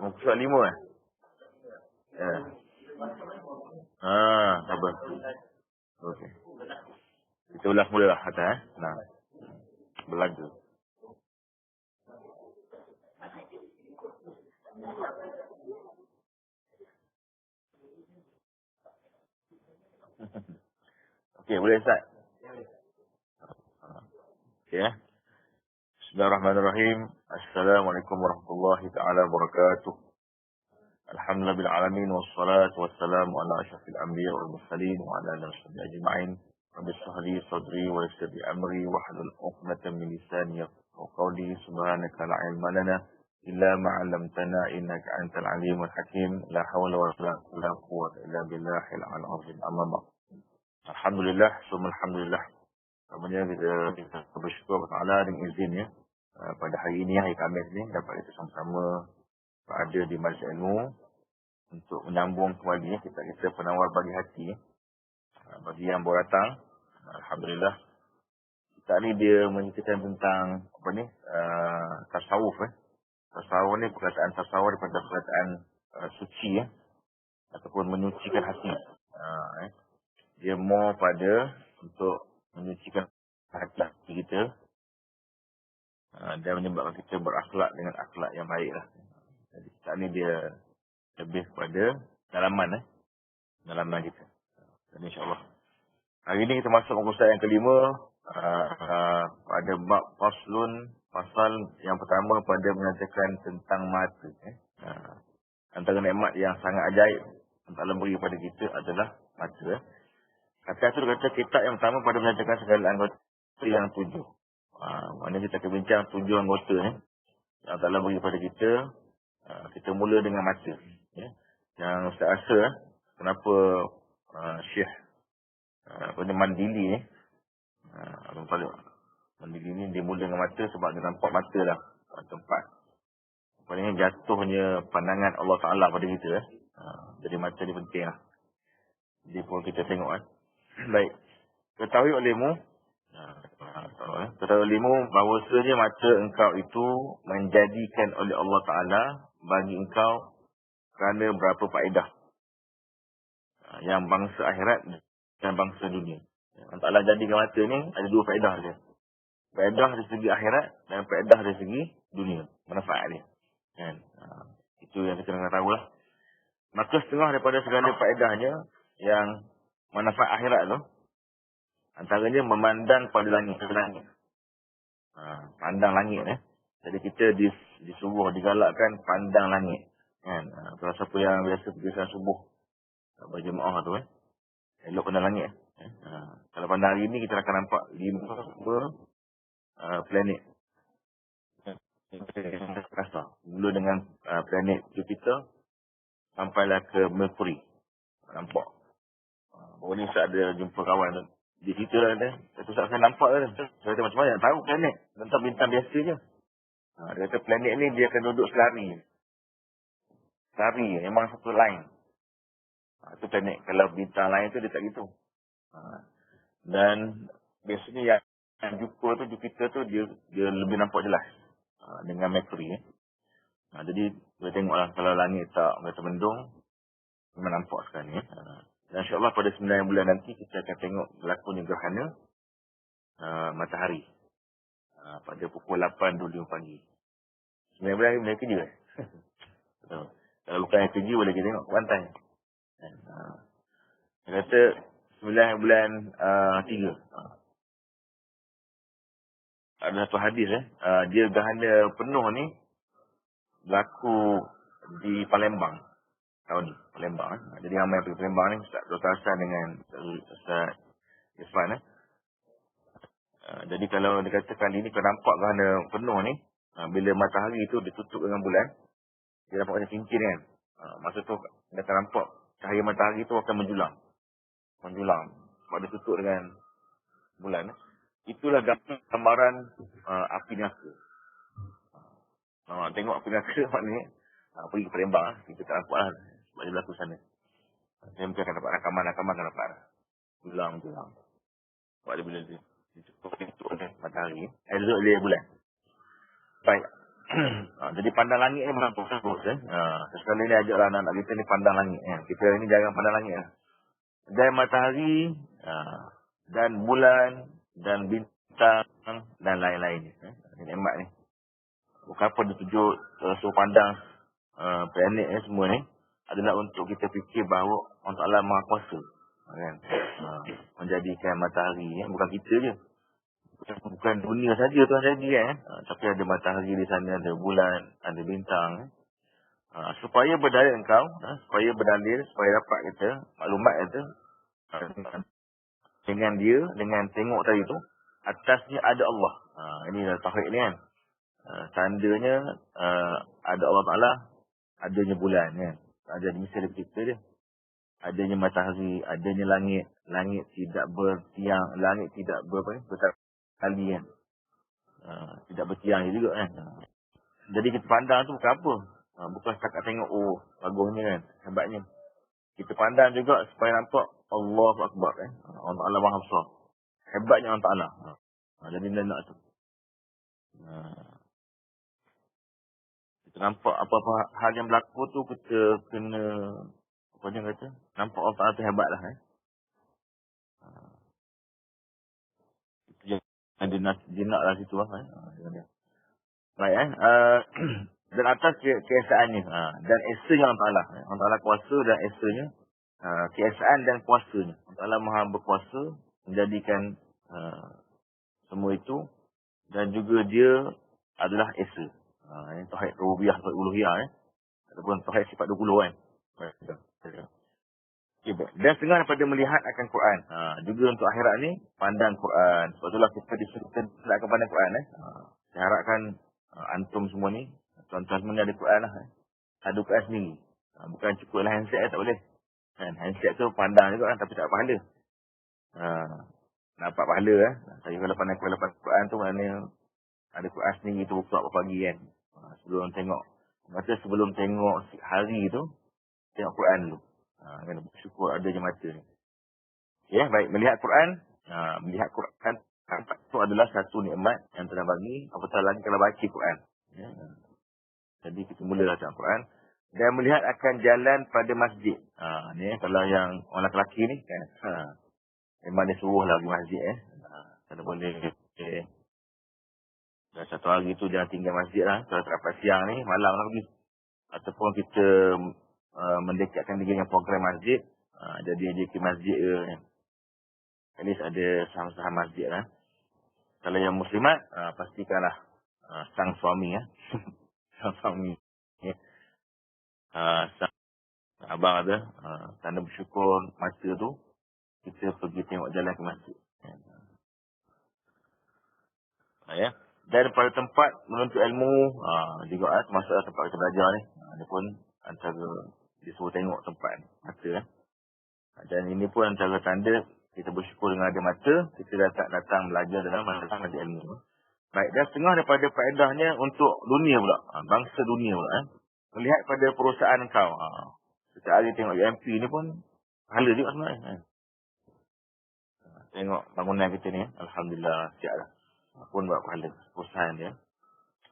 Muka surat 5 eh? Ya. Sabar. Okey. Kita ulas mula lah atas Nah, berlaga. Okey, boleh start. Okey Bismillahirrahmanirrahim. Assalamualaikum warahmatullahi taala wabarakatuh. Alhamdulillah bil alamin wassalatu wassalamu ala asyrafil anbiya wal mursalin wa ala alihi washabbihi ajma'in. Rabbi shrah li sadri wa yassir li amri wahlul 'uqdatam min lisani yafqahu qawli. Subhanaka la ilma lana illa ma 'allamtana innaka antal alimul hakim. La haula wa la quwwata illa billahil 'aliyyil 'azim. Amma ba'd. Alhamdulillah, summa alhamdulillah. Namanya kita bersyukur kepada Allah dengan izinnya. Pada hari ini, hari Khamis ni, dapat kita sama-sama berada di Majlis Ilmu untuk menyambung kembali kita penawar bagi hati. Bagi yang baru datang, Alhamdulillah. Kita ni dia menceritakan tentang apa ni, tasawuf. Tasawuf ni perkataan tasawuf daripada perkataan suci ataupun menyucikan hati. Dia more pada untuk menyucikan hati kita dan menyebabkan kita berakhlak dengan akhlak yang baik lah. Jadi saat ni dia lebih kepada dalaman kita. Dan insyaAllah hari ini kita masuk muka surat yang kelima, pada bab pasal yang pertama pada menyatakan tentang mata. Antara nikmat yang sangat ajaib yang Allah beri kepada kita adalah mata. Kata itu kata kitab yang pertama pada menyatakan segala anggota yang 7. Maknanya kita akan bincang 7 anggota yang Allah beri kepada kita. Kita mula dengan mata. Yang Ustaz rasa kenapa Syekh Mandili Mandili ni dia mula dengan mata sebab dia nampak mata lah tempat. Maknanya jatuhnya pandangan Allah Ta'ala pada kita. Jadi mata ni penting lah. Jadi pun kita tengok Baik. Ketahui olehmu bahawasanya mata engkau itu menjadikan oleh Allah Ta'ala bagi engkau kerana berapa faedah. Yang bangsa akhirat dan bangsa dunia. Allah Ta'ala jadikan mata ni ada 2 faedah dia. Faedah dari segi akhirat dan faedah dari segi dunia. Manfaat dia. Itu yang kita kena tahu lah. Maka setengah daripada segala faedahnya yang manfaat akhirat tu, antaranya memandang pada langit. Pandang langit. Jadi kita disuruh, digalakkan pandang langit. Kalau siapa yang biasa pergi subuh berjemaah tu, elok pandang langit. Kalau pandang hari ni kita akan nampak 5 planet. Mula dengan planet Jupiter sampailah ke Mercury. Nampak. Baru ni Ustaz ada jumpa kawan tu. Dia cerita lah dia. Satu saat saya nampak lah. Saya kata macam mana nak tahu planet. Tentang bintang biasa je. Dia kata planet ni dia akan duduk selari. Selari. Memang satu line. Itu planet. Kalau bintang lain tu dia tak gitu. Dan biasanya yang Jupiter tu dia lebih nampak jelas. Dengan Mercury. Jadi kita tengoklah kalau langit tak berasa mendung. Memang nampak sekarang ni. Dan insyaAllah pada 9 bulan nanti kita akan tengok berlakunya gerhana matahari. Pada pukul 8.25 pagi. 9 bulan ni boleh kerja. Kalau bukan yang kerja boleh kita tengok ke pantai. Dia kata 9 bulan 3. Ada satu hadis dia gerhana penuh ni berlaku di Palembang tahun ni, Palembang. Jadi ramai yang pergi Palembang ni, Ustaz Dr. Hassan dengan Ustaz Irfan. Jadi kalau dikatakan ini kau nampak gerhana penuh ni, bila matahari tu ditutup dengan bulan, dia nampak macam cincin kan. Masa tu dia akan nampak cahaya matahari tu akan menjulang. Sebab dia tutup dengan bulan. Itulah gambaran api neraka. Tengok api neraka maknanya pergi ke Palembang. Kita tak nampak lah sebab dia berlaku sana. Saya mungkin akan dapat rakaman akan dapat Julang. Sebab dia bila ditutup oleh matahari. Elok oleh bulan. Baik. Jadi pandang langit ni memang bagus. Sekali ni ajaklah anak-anak kita ni pandang langit. Kita ni jangan pandang langit. Dan matahari, dan bulan, dan bintang, dan lain-lain. Ini nikmat ni. Bukan apa dia tunjuk suruh pandang planet ni semua ni. Adalah untuk kita fikir bahawa Allah Ta'ala Maha Kuasa. Kan? Menjadikan matahari. Bukan kita je. Bukan dunia saja Tuhan jadi kan. Tapi ada matahari di sana, ada bulan, ada bintang. Supaya berdalil engkau, supaya berdalil, supaya dapat kita maklumat kita dengan dia, dengan tengok tadi tu, atasnya ada Allah. Ini adalah tauhid ni kan. Tandanya ada Allah Ta'ala, adanya bulan kan. Ada mesti ada kita dia. Adanya matahari, adanya langit. Langit tidak bertiang, langit tidak berkali kan. Tidak bertiang juga kan. Jadi kita pandang tu bukan apa. Bukan setakat tengok, oh bagusnya kan, hebatnya. Kita pandang juga supaya nampak Allahu Akbar kan. Allah Ta'ala Maha Besar. Hebatnya Allah Ta'ala. Jadi dia nak tu. Kita nampak apa-apa hal yang berlaku tu kita kena, apa dia kata, nampak Allah Ta'ala tu hebat lah. Itu dia nak lah situ lah. Baik dan atas keesaannya. Dan esanya Allah Ta'ala. Allah Ta'ala kuasa dan esanya. Keesaan dan kuasanya. Allah Ta'ala Maha berkuasa menjadikan semua itu. Dan juga dia adalah esa. Ini tauhid rububiyah, tauhid uluhiyah. Ataupun tauhid sifat 20 kan. Okay, dan setengah daripada melihat akan Quran. Juga untuk akhirat ni, pandang Quran. Sebab itulah kita disuruh akan pandang Quran. Saya harapkan antum semua ni, tuan-tuan semua ni ada Quran lah. Ada Quran sendiri. Bukan cukup lah handset tak boleh. Kan? Handset tu pandang juga kan, tapi tak pahala. Nampak pahala Saya kalau pandang Quran tu maknanya ada Quran sendiri tu buka pagi kan. Sebelum tengok. Masa sebelum tengok hari tu, tengok Quran dulu. Kena bersyukur adanya mata ni. Ya, baik. Melihat Quran. Melihat Quran itu adalah satu nikmat yang telah bagi. Apatah lagi kalau baca Quran. Ya. Jadi kita mulalah baca Quran. Dan melihat akan jalan pada masjid. Ni kalau yang orang lelaki ni kan. Memang dia suruh lah pergi masjid. Kalau boleh. Dan satu hari tu jangan tinggal masjid lah. Kalau tak dapat siang ni, malam lah pergi. Ataupun kita mendekatkan diri dengan program masjid. Jadi dia ke masjid ke. At least ada saham-saham masjid lah. Kalau yang muslimat, pastikanlah sang suami sang suami. Sang abang ada. Tanda bersyukur masa tu, kita pergi tengok jalan ke masjid. Ya. Dan pada tempat menuntut ilmu, juga termasuk tempat kita belajar ni. Dia pun antara disuruh tengok tempat mata. Dan ini pun antara tanda kita bersyukur dengan ada mata, kita datang belajar dalam majlis ilmu. Baik, dan setengah daripada faedahnya untuk dunia pula. Bangsa dunia pula. Melihat pada perusahaan kau. Setiap hari tengok UMP ni pun pahala juga sebenarnya. Tengok bangunan kita ni. Alhamdulillah, siap lah. Pun buat pahala perusahaan dia.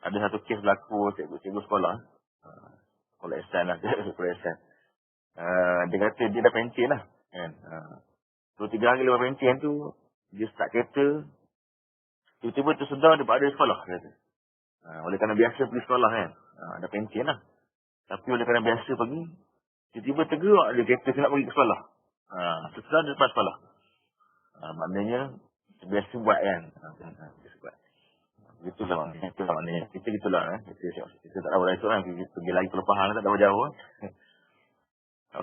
Ada satu kes berlaku cikgu sekolah. Sekolah Ihsan lah. Sekolah Ihsan. Dia kata dia dah pencen lah. Kan? 2-3 hari lepas pencen tu, dia start kereta. Tiba-tiba tersedar dia berada di sekolah. Kata. Oleh kerana biasa pergi sekolah kan. Dah pencen lah. Tapi oleh kerana biasa pergi, tiba-tiba tergerak dia kereta nak pergi ke sekolah. Tersedar dia lepas sekolah. Maknanya, biasa buat kan. Itulah maknanya. Kita gitulah. Kita tak tahu lah itu kan. Kita pergi lagi kelepahan tak tahu jauh.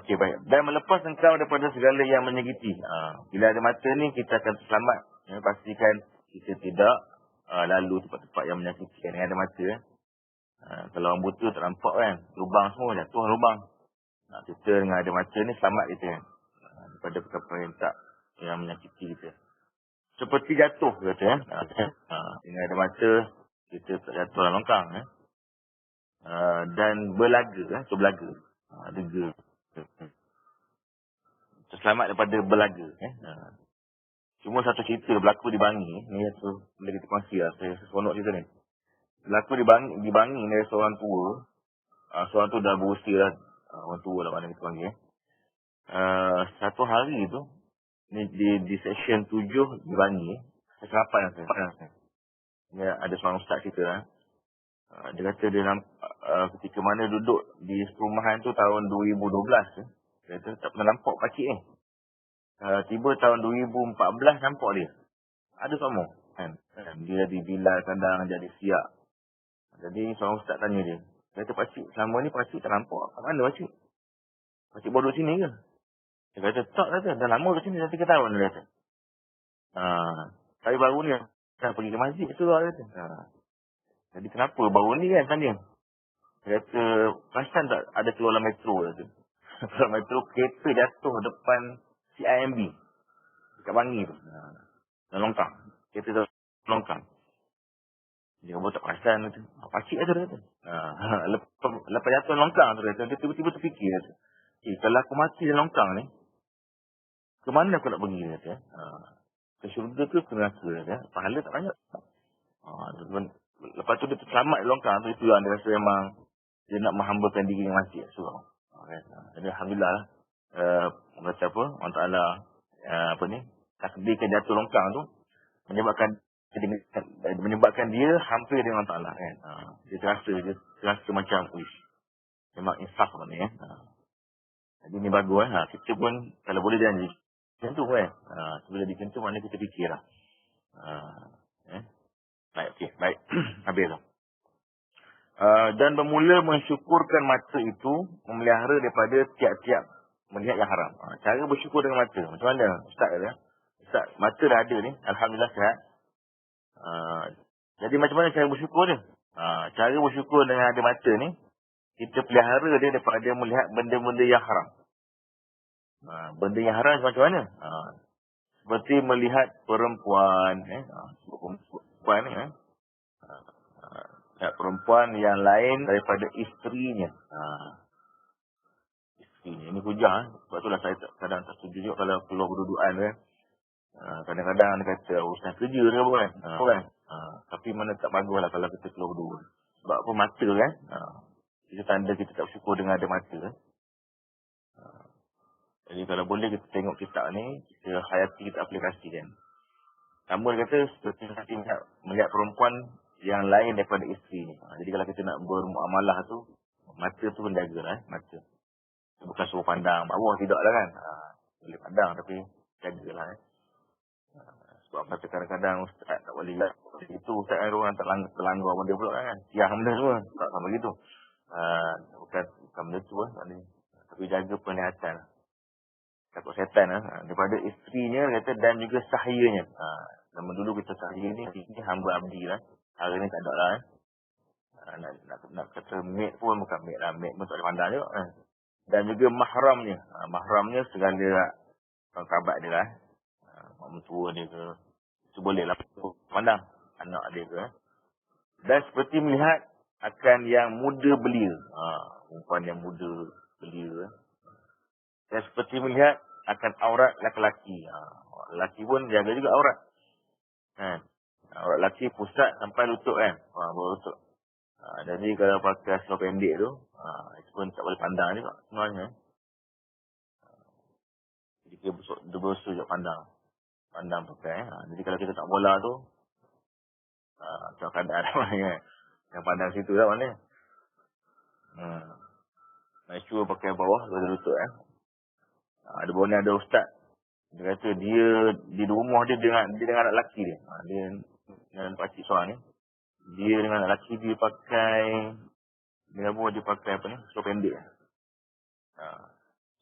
Okey, baik. Dan melepas engkau daripada segala yang menyakiti. Bila ada mata ni, kita akan selamat. Pastikan kita tidak lalu tempat-tempat yang menyakiti. Dengan ada mata. Kalau orang buta tak nampak kan. Lubang semua jatuh lubang. Kita dengan ada mata ni selamat kita. Daripada perkara-perkara yang menyakiti kita. Seperti jatuh kata dengan ada mata kita tak jatuh dalam longkang dan berlaga belaga dega terselamat daripada berlaga cuma satu cerita berlaku di Bangi ni tu boleh kita kongsi lah saya seronok cerita ni Berlaku di Bangi dari seorang tua. Seorang tu dah berusia lah. Orang tua lah mana kita panggil. Satu hari tu, di section 7 di Bangi. Seserapan saya. Dia ada seorang ustaz kita lah. Dia kata dia ketika mana duduk di perumahan tu tahun 2012. Dia kata tak pernah nampak pakcik ni. Tiba tahun 2014 nampak dia. Ada semua. Kan? Dia di villa kadang jadi siap. Jadi seorang ustaz tanya dia. Dia kata pakcik, selama ni pakcik tak nampak. Kat mana pakcik? Pakcik baru duduk sini ke? Dia kata tak kata. Dah lama duduk sini dah 3 tahun dia kata. Tapi baru ni dah pergi ke masjid tu lah kata. Jadi kenapa baru ni kan tanya. Dia kata perasan tak ada keluar dalam metro kata. Keluar metro kereta jatuh depan CIMB. Dekat Bangi tu. Dan longkang. Kereta tu longkang. Dia kata tak perasan kata. Pakcik kata dia kata. Lepas jatuh longkang tu kata. Dia tiba-tiba terfikir kata. Kalau aku mati dalam longkang ni. Ke mana aku nak pergi kata. Ke syurga ke neraka kata. Pahala tak banyak. Lepas tu dia selamat di longkang tu. Itu yang dia rasa memang. Dia nak menghambakan diri yang masjid. Jadi Alhamdulillah lah. Kata apa. Allah Ta'ala. Takdirkan jatuh longkang tu. Menyebabkan dia hampir dengan Allah Ta'ala kan. Dia terasa macam memang insaf maknanya. Jadi ni bagus kita pun kalau boleh janji macam tu kan. Sebelum macam tu maknanya kita fikir lah. Baik. Habis tu. Dan bermula mensyukurkan mata itu memelihara daripada tiap-tiap melihat yang haram. Cara bersyukur dengan mata. Macam mana Ustaz kata? Ustaz, mata dah ada ni. Alhamdulillah sihat. Jadi macam mana cara bersyukur dia? Cara bersyukur dengan ada mata ni, kita pelihara dia daripada melihat benda-benda yang haram. Benda yang haram macam mana? Seperti melihat perempuan. Perempuan ni. Perempuan yang lain daripada isterinya. Isterinya. Ini hujah. Sebab itulah saya kadang tak setuju juga kalau keluar berdudukan kan. Kadang-kadang dia kata urusan kerja dia kan. Tapi mana tak bagus lah kalau kita keluar berdua. Sebab apa mata kan. Itu tanda kita tak bersyukur dengan ada mata kan. Jadi kalau boleh kita tengok kitab ni. Kita hayati, kita aplikasikan. Sama dia kata seperti melihat perempuan yang lain daripada isteri ni. Jadi kalau kita nak bermuamalah tu. Mata tu menjaga lah mata. Bukan suruh pandang bawah tidak lah kan. Boleh pandang tapi jagalah sebab kata kadang-kadang Ustaz tak boleh itu Ustaz kan orang tak terlanggar benda pula kan. Tiang benda semua. Tak sama gitu. Bukan benda tu lah. Tapi jaga penglihatan. Takut setan lah. Daripada isterinya kata dan juga sahyanya. Nama dulu kita sahya ni hamba abdi lah. Hari ni tak ada lah. Nak kata maid pun bukan maid lah. Maid pun tak boleh pandang juga. Dan juga mahramnya. Mahramnya segala kerabat dia lah. Mak mentua dia ke. Itu boleh lah. Pandang anak dia ke. Dan seperti melihat akan yang muda belia. Perempuan yang muda belia. Dan seperti melihat akan aurat lelaki. Lelaki pun jaga juga aurat. Aurat lelaki pusat sampai lutut kan. Baru lutut. Jadi kalau pakai seluar pendek tu. Itu pun tak boleh pandang juga sebenarnya. Jadi dia berdosa juga pandang pakai. Jadi kalau kita tak bola tu. Tak keadaan mana. Yang pandang situ lah mana. Make sure pakai bawah. Ada lutut Ada bawah ni ada ustaz. Dia kata dia di rumah dia dengan anak lelaki dia. Dia dengan pakcik seorang ni. Dia dengan anak lelaki dia pakai. Dia pakai apa ni. Seluar pendek.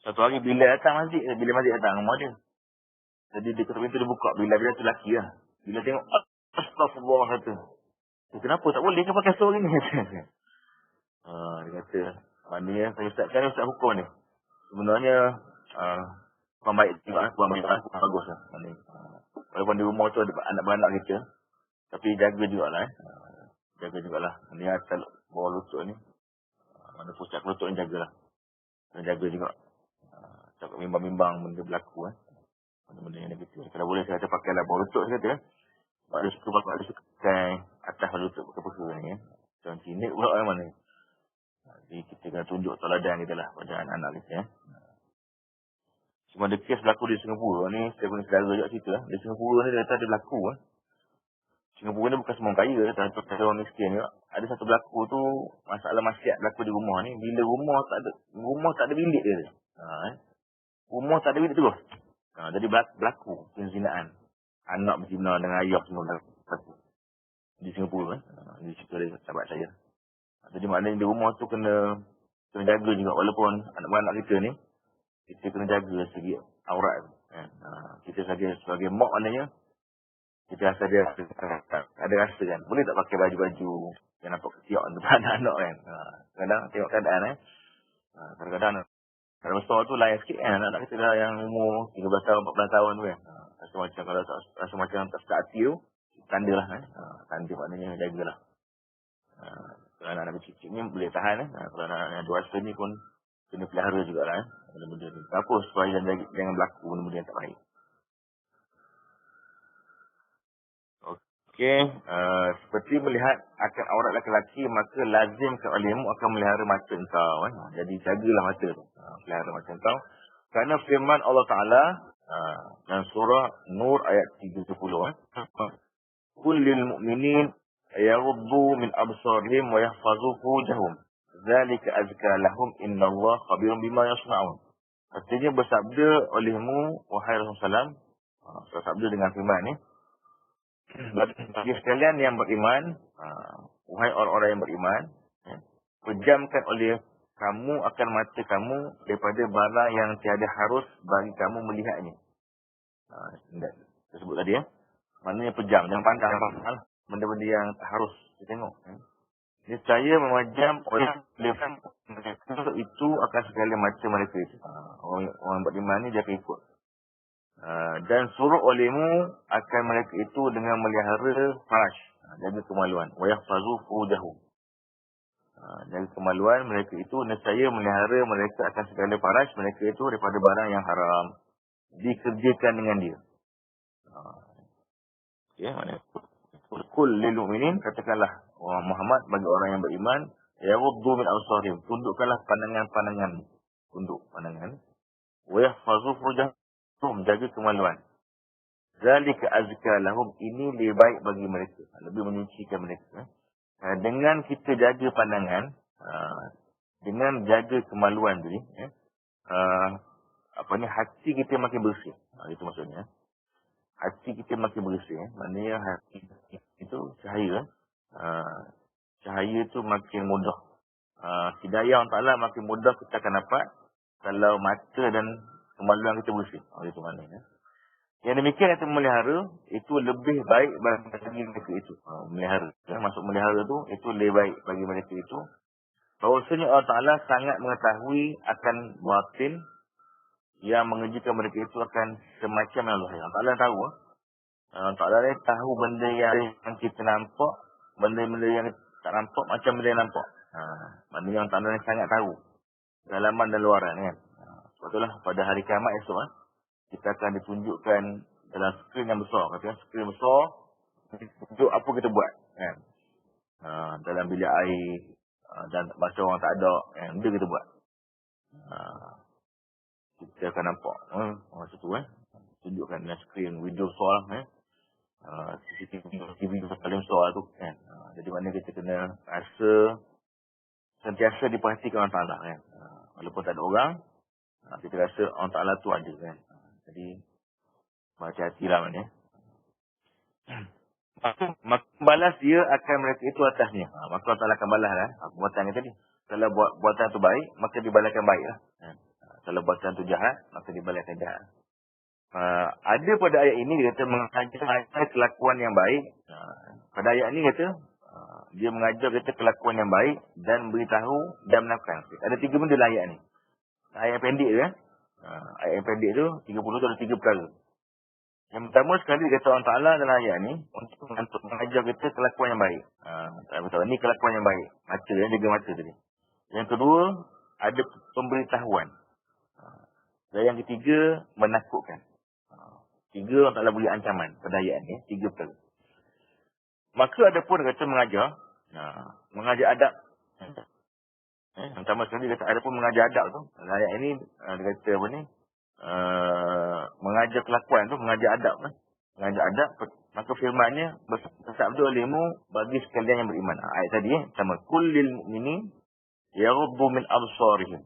Satu hari bila datang masjid datang rumah dia. Jadi dia ketuk pintu dia buka. Bila tu lelaki lah. Bila tengok. Astagfirullah kata. Kenapa tak boleh ke pakai seluar ni? Dia kata. Maknanya saya ustaz hukum ni. Sebenarnya. Kurang baik juga. Kurang bagus lah. Walaupun di rumah tu ada anak-anak kita. Tapi jaga jugalah. Jaga jugalah. Ni atas bawah lutut ni. Mana pusat lutut ni jagalah. Jaga juga. Takut bimbang-bimbang benda berlaku. Benda-benda yang negatif. Kalau boleh saya kata pakailah bawah lutut saya kata. Ada suka bapak ada suka pakai atas lutut ke perkara ni. Macam cinik pula mana. Jadi kita kena tunjuk teladan kita lah pada anak-anak kita. Cuma ada kes berlaku di Singapura ni, saya punya saudara juga cerita. Di Singapura ni dia kata ada berlaku. Singapura ni bukan semua orang kaya, tapi orang miskin juga. Ada satu berlaku tu, masalah maksiat berlaku di rumah ni. Bila rumah tak ada bilik dia. Rumah tak ada bilik terus. Jadi berlaku penzinaan. Anak berzina dengan ayah semua berlaku. Di Singapura. Di situ ada sahabat saya. Jadi maknanya di rumah tu kena jaga juga. Walaupun anak-anak kita ni, kita kena jaga segi aurat. Kita sebagai mak maknanya, kita rasa dia ada rasa kan. Boleh tak pakai baju-baju yang nampak ketiak depan anak-anak kan. Kadang tengok keadaan kadang-kadang kalau besar tu lain sikit kan. Anak-anak kita dah yang umur 13 tahun, 14 tahun tu kan. Rasa macam kalau tak rasa macam tak sedap hati tu, tanda lah kan. Tanda maknanya jagalah. Kalau anak-anak kecil ni boleh tahan kalau anak-anak dewasa ni pun kena pelihara jugalah benda-benda ni. Apa supaya jangan berlaku benda-benda yang tak baik. Okey, seperti melihat akan aurat lelaki, maka lazimkan olehmu akan melihara mata engkau. Jadi jagalah mata tu. Pelihara mata engkau. Kerana firman Allah Ta'ala dalam surah Nur ayat 30. Qul lil mu'minin yaghuddu min absarihim wa yahfazu furujahum. Zalika azka lahum innallaha khabirun bima yasna'un. Artinya bersabda olehmu wahai Rasulullah SAW, bersabda dengan firman ni, bagi sekalian yang beriman, wahai orang-orang yang beriman, pejamkan oleh kamu akan mata kamu daripada barang yang tiada harus bagi kamu melihatnya. Saya sebut tadi maknanya pejam, jangan pandang benda-benda yang tak harus kita tengok. Niscaya memajam oleh mereka itu akan segala macam mereka itu. Orang beriman ni dia akan ikut. Dan suruh olehmu akan mereka itu dengan melihara farash, jaga kemaluan. Wa yahfazu furujahum. Jaga kemaluan mereka itu, nescaya melihara mereka akan segala farash mereka itu daripada barang yang haram dikerjakan dengan dia. Ya, maknanya kul lil mu'minin, katakanlah Muhammad bagi orang yang beriman, yaghuddu min absarihim, tundukkanlah pandangan-pandangan, tunduk pandangan. Wa yahfazu furujahum, jaga kemaluan. Zalika azka lahum, ini lebih baik bagi mereka, lebih menyucikan mereka. Dengan kita jaga pandangan, dengan jaga kemaluan tadi, hati kita makin bersih. Itu maksudnya. Hati kita makin bersih. Maknanya hati itu cahaya. Cahaya itu makin mudah. Hidayah Allah Ta'ala makin mudah kita akan dapat kalau mata dan kemaluan kita bersih. Itu maknanya. Yang demikian kita melihara, itu lebih baik bagi mereka itu. Melihara. Masuk melihara itu lebih baik bagi mereka itu. Bahawasanya Allah Ta'ala sangat mengetahui akan batin yang mengejikan mereka itu akan semacam yang Allah. Allah Ta'ala tahu. Allah Ta'ala ni tahu benda yang kita nampak, benda-benda yang tak nampak macam benda yang nampak. Maknanya Allah Ta'ala ni sangat tahu dalaman dan luaran kan. Sebab itulah pada hari kiamat esok kita akan ditunjukkan dalam skrin yang besar. Katakan skrin besar, tunjuk apa kita buat kan. Dalam bilik air dan masa orang tak ada, benda kita buat. Kita akan nampak masa tu tunjukkan dalam skrin video besar CCTV paling besar tu kan. Jadi mana kita kena rasa sentiasa diperhatikan Allah Ta'ala kan. Walaupun tak ada orang, kita rasa Allah Ta'ala tu ada kan. Jadi hati-hatilah maknanya. Maka balas dia akan mereka itu atasnya. Maka Allah Ta'ala akan balas buatan kita ni. Kalau buatan tu baik, maka dibalaskan baik lah. Kalau buatan tu jahat, maka dibalaskan jahat. Ada pada ayat ini dia kata mengajar kelakuan yang baik. Pada ayat ini kata dia mengajar kita kelakuan yang baik dan beritahu dan melakukan. Ada 3 benda dalam ayat ni. Ayat pendek tu ayat pendek tu 30 tu ada 3 perkara. Yang pertama sekali kata Allah Ta'ala dalam ayat ni untuk mengajar kita kelakuan yang baik. Ini kelakuan yang baik. Mata jaga mata tadi. Yang kedua ada pemberitahuan. Dan yang ketiga menakutkan. 3 Allah Ta'ala beri ancaman pada ayat ni. 3 perkara. Maka ada pun kata mengajar. Mengajar adab. Pertama sekali dia kata ada pun mengajar adab tu. Ayat ini dia kata apa ni? Mengajar kelakuan tu, mengajar adab kan. Mengajar adab, maka firmannya bersabda olehmu bagi sekalian yang beriman. Ayat tadi sama kullil mu'minin yaghuddu min absarihim.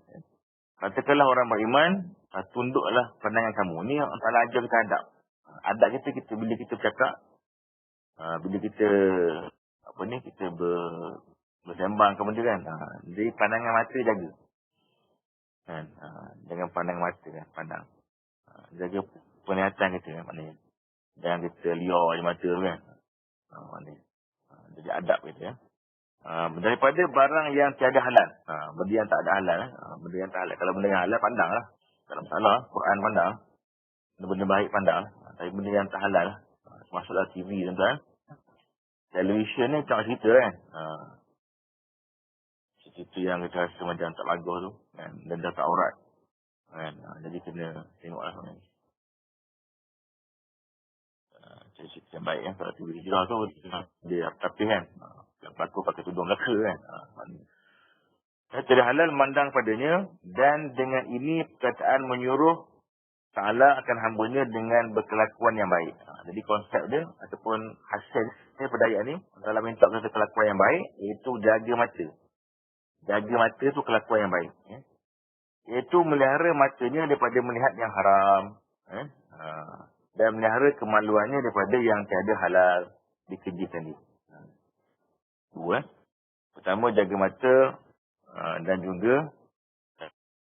Katakanlah orang beriman, tunduklah pandangan kamu. Ni Allah Taala ajar kita adab. Adab kita bila kita bercakap, bila kita apa ni, kita bersembang ke benda kan. Jadi pandangan mata jaga. Kan? Jangan pandang mata kan, pandang. Jaga penglihatan kita kan, maknanya. Jangan kita liar je mata tu kan. Maknanya. Jadi adab kita ya. Daripada barang yang tiada halal. Benda yang tak ada halal. Benda yang tak halal. Kalau benda yang halal, pandang lah. Tak ada masalah. Quran pandang. Benda baik pandang. Tapi benda yang tak halal. Masuklah TV tuan-tuan. Television ni tak cerita kan. Cerita yang kita rasa macam tak bagus tu. Kan? Dan dah tak aurat. Kan? Jadi kena tengoklah. Cerita yang baik kan. Kalau TV hijrah tu, dia tapi kan. Yang pelakon pakai tudung Melaka kan. Tidak halal mandang padanya. Dan dengan ini perkataan menyuruh Ta'ala akan hambanya dengan berkelakuan yang baik. Jadi konsep dia ataupun hasilnya pada ayat ni, dalam minta kata kelakuan yang baik, iaitu jaga mata. Jaga mata tu kelakuan yang baik. Iaitu melihara matanya daripada melihat yang haram. Dan melihara kemaluannya daripada yang tiada halal dikerjakan dia. Dua. Pertama, jaga mata dan juga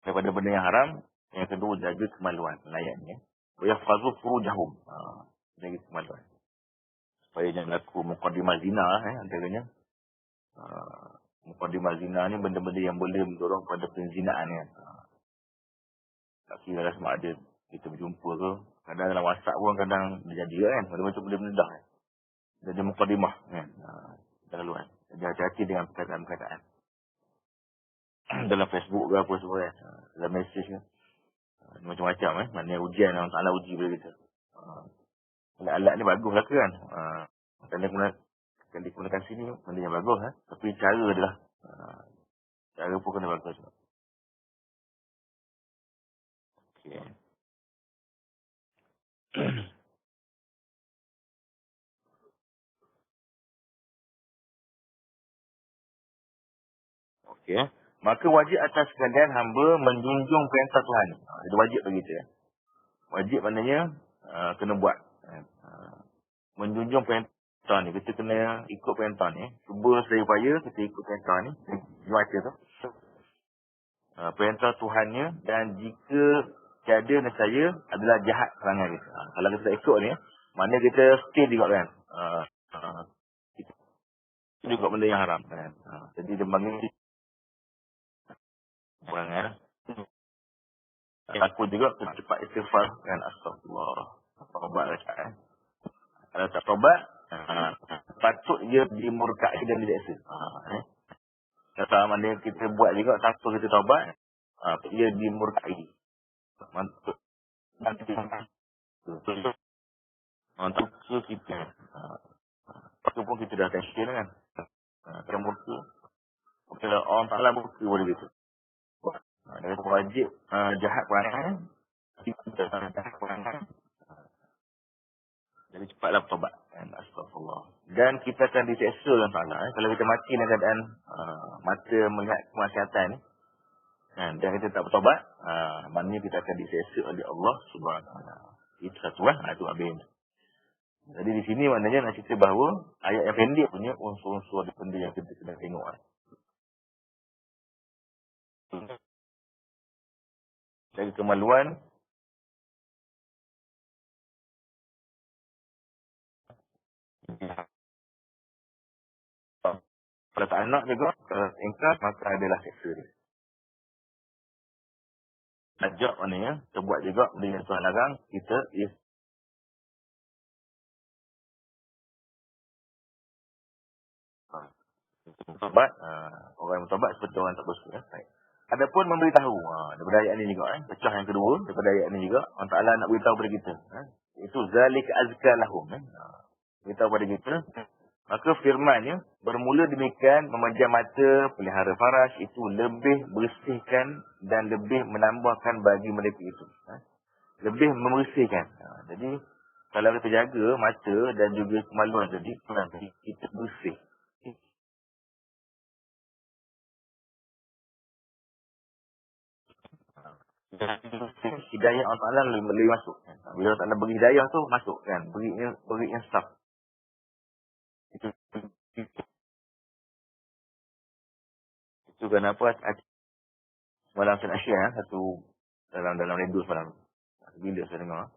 daripada benda yang haram. Yang kedua, jaga kemaluan. Layaknya. Wayahfazu furujahum. Jaga kemaluan. Supaya jangan berlaku muqaddimah zina. Antaranya. Muqaddimah zina ni benda-benda yang boleh mendorong pada penzinaan. Tak kira lah sama ada kita berjumpa ke. Kadang dalam WhatsApp pun kadang dia jadi kan. Macam benda mudah. Jadi muqaddimah. Dalam luar. Jadi hati-hati dengan perkataan-perkataan. Dalam Facebook ke apa semua kan. Dalam mesej kan. Macam-macam maknanya ujian Allah Ta'ala uji pada kita. Alat-alat ni bagus lah kan. Kan digunakan sini benda yang bagus tapi cara dia lah. Cara pun kena bagus. Okay. Okey. Maka wajib atas sekalian hamba menjunjung perintah Tuhan. Jadi wajib bagi kita. Wajib maknanya kena buat. Menjunjung perintah ni. Kita kena ikut perintah ni. Cuba sedaya upaya kita ikut perintah ni. Baca tu. Perintah Tuhannya. Dan jika tiada nescaya adalah jahat perangai kita. Kalau kita tak ikut ni. Maknanya kita stay juga kan. Kita juga benda yang haram kan. Jadi dia panggil perangai. Aku juga cepat istighfar kan. Astagfirullah. Taubat lah. Kalau tak taubat, patut dia dimurkai dan dideksa. Kata mana kita buat juga, tanpa kita taubat, dia dimurkai. Nanti untuk kita. Itu pun kita dah tension kan. Kalau murka, kalau orang tak lah murka boleh gitu. Dia kata wajib jahat perangai. Kita jahat perangai. Jadi cepatlah bertobat. Astagfirullah. Dan kita akan diseksa dengan Allah. Kalau kita mati dalam keadaan mata melihat kemaksiatan ni. Dan kita tak bertobat. Maknanya kita akan diseksa oleh Allah Subhanahu Wa Taala. Itu satu lah. Itu habis. Jadi di sini maknanya nak cerita bahawa ayat yang pendek punya unsur-unsur benda yang kita kena tengok. Dari kemaluan. Kalau tak anak juga, kalau engkar, maka adalah seksa dia. Ajak maknanya, kita buat juga dengan Tuhan larang, kita is bertobat. Orang yang bertobat seperti orang tak berdosa. Adapun memberitahu, daripada ayat ini juga, pecah yang kedua, daripada ayat ini juga, Allah Ta'ala nak beritahu kepada kita. Itu zalik azka lahum. Beritahu kepada kita, Maka firmannya, bermula demikian memejam mata pelihara faras itu lebih bersihkan dan lebih menambahkan bagi mereka itu. Lebih membersihkan. Jadi, kalau kita jaga mata dan juga kemaluan tadi, kita bersih. Hidayah Allah Ta'ala lebih masuk. Bila Allah Ta'ala beri hidayah tu, masuk kan. Beri insaf. Itu, itu kenapa semalam saya nak share satu dalam radio semalam. Bila saya dengar.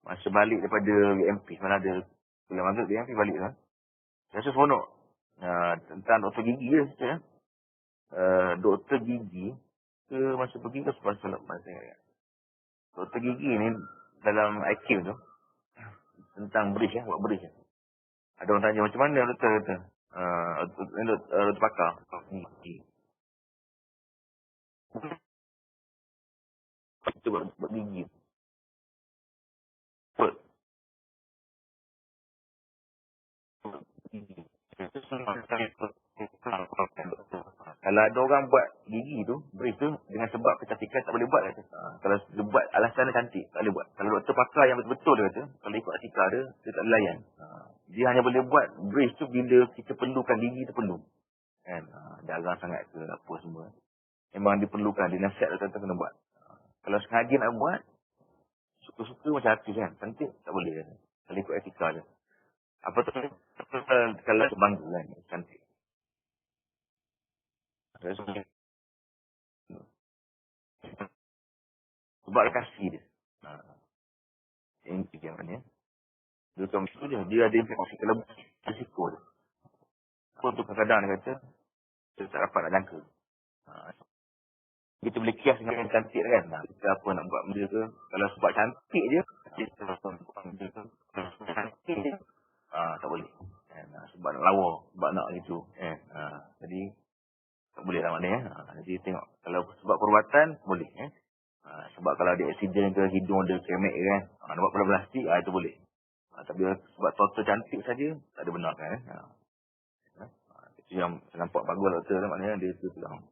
Masa balik daripada UMP, semalam ada bulan maghrib UMP balik kan. Saya rasa seronok. Tentang doktor gigi je. Ya. Doktor gigi ke masa pergi ke sebab salat masa ingat. Doktor gigi ni dalam IQ tu tentang bridge ya, buat bridge. Ada orang tanya macam mana doktor kata. Doktor pakar gigi. Itu buat gigi. Buat gigi. Kalau ada orang buat gigi tu, bridge tu, dengan sebab kecantikan tak boleh buat kata. Kalau dia buat alasan dia cantik, tak boleh buat. Kalau doktor pakar yang betul-betul dia kata, kalau ikut etika dia tak boleh layan. Dia hanya boleh buat bridge tu bila kita perlukan gigi tu perlu. Kan? Darah sangat ke apa semua. Memang diperlukan, dia nasihat doktor kena buat. Kalau sengaja nak buat, suka-suka macam hati kan. Cantik, tak boleh kata. Kalau ikut etika dia. Apa tu? Kalau bangga kan, cantik. Sebab dia kasih dia. Yang dia mana. Dia tahu itu dia. Dia ada informasi kalau risiko dia. Apa tu kadang-kadang dia kata, dia tak dapat nak jangka. Kita boleh kias dengan yang cantik kan. Kita apa nak buat benda ke. Kalau sebab cantik je, kita buat benda ke. Kalau sebab cantik je, tak boleh. Sebab nak lawa, sebab nak gitu. Jadi, tak boleh lah maknanya. Jadi tengok. Kalau sebab perbuatan, boleh. Sebab kalau ada aksiden ke, hidung ada kemek kan. Nak buat plastik, itu boleh. Tapi sebab total cantik saja, tak ada benar kan. Itu yang saya nampak bagus doktor lah, maknanya dia tu bilang.